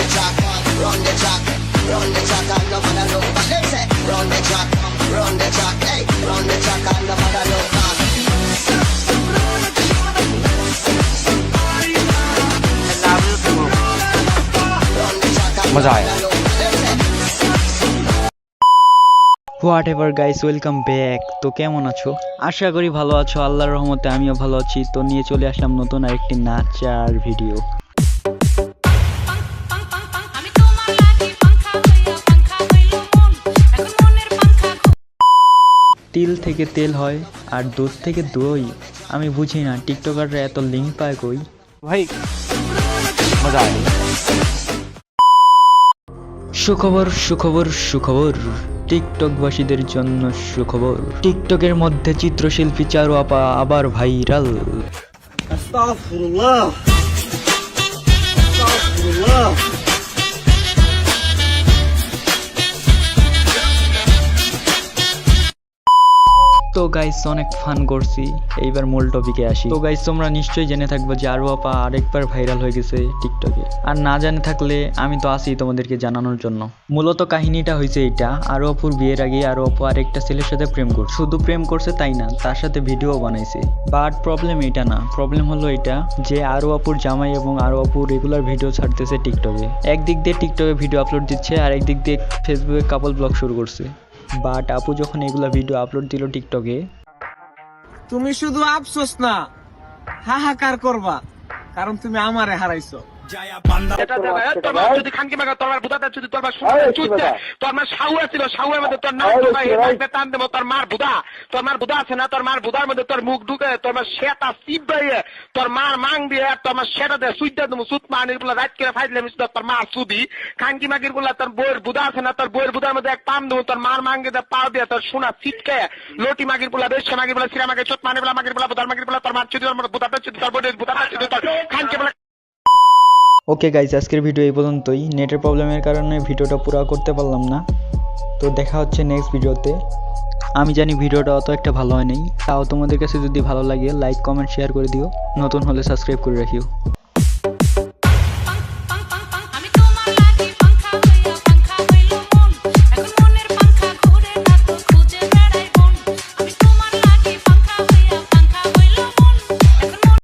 the track, run the track, run the track and no matter look back. Them say, run the track, hey, run the track and no matter look back. मजा आया। Whatever guys, welcome back. তো কেমন আছো? আশা করি ভালো আছো। আল্লাহর রহমতে আমিও ভালো আছি। তো নিয়ে চলে আসলাম নতুন আরেকটি নাচার ভিডিও। তিল থেকে তেল হয় আর দুধ থেকে দই। আমি বুঝি না টিকটকাররা এত লিঙ্ক পায় কই। ভাই মজা আয়। সুখবর সুখবর সুখবর, টিকটকবাসীদের জন্য সুখবর। টিকটকের মধ্যে চিত্রশিল্পী চারু আপা আবার ভাইরাল। আস্তাগফিরুল্লাহ আস্তাগফিরুল্লাহ। তো গাইস অনেক ফান করছি, এইবার মূল টপিকে আসি। তো গাইস তোমরা নিশ্চয়ই জেনে থাকবে যে আরু আপা আরেকবার ভাইরাল হয়ে গেছে টিকটকে। আর না জানে থাকলে আমি তো আছি তোমাদেরকে জানানোর জন্য। মূলত কাহিনীটা হয়েছে এইটা, আরু আপুর বিয়ের আগে আরু আপু আরেকটা ছেলের সাথে প্রেম করছে। শুধু প্রেম করছে তাই না, তার সাথে ভিডিও বানাইছে। বাট প্রবলেম এটা না, প্রবলেম হলো এটা যে আরু আপুর জামাই এবং আরু আপু রেগুলার ভিডিও ছাড়তেছে টিকটকে। একদিক দিয়ে টিকটকে ভিডিও আপলোড দিচ্ছে আর একদিক দিয়ে ফেসবুকে কাপল ব্লগ শুরু করছে। বাট আপু যখন এগুলা ভিডিও আপলোড দিল টিকটকে, তুমি শুধু আফসোস না হাহাকার করবা, কারণ তুমি আমারে হারাইছো। খানকি মাগির গুলা তোর বইয়ের বুধা আছে না, তোর বইয়ের বুধার মধ্যে এক পাম দেবো, তোর মার মাঙ্গে পাও দিয়ে তোর সোনা ছিটকে লটি মাগির গুলা, বেশা মাগির গুলা, সিরা মাগির, চোট মানে গুলা, মাগির গুলা, বুধার মাগির গুলা, তোর মার চুদি, বুধাটা চুদি, তোর বইয়ের বুধাটা চুদি, তোর খানকি বলা। ওকে গাইস, আজকের ভিডিও এই পর্যন্তই। নেটের প্রবলেমের কারণে ভিডিওটা পুরো করতে পারলাম না। তো দেখা হচ্ছে নেক্সট ভিডিওতে। আমি জানি ভিডিওটা অত একটা ভালো হয়নি, তাও তোমাদের কাছে যদি ভালো লাগে লাইক কমেন্ট শেয়ার করে দিও। নতুন হলে সাবস্ক্রাইব করে রাখিও।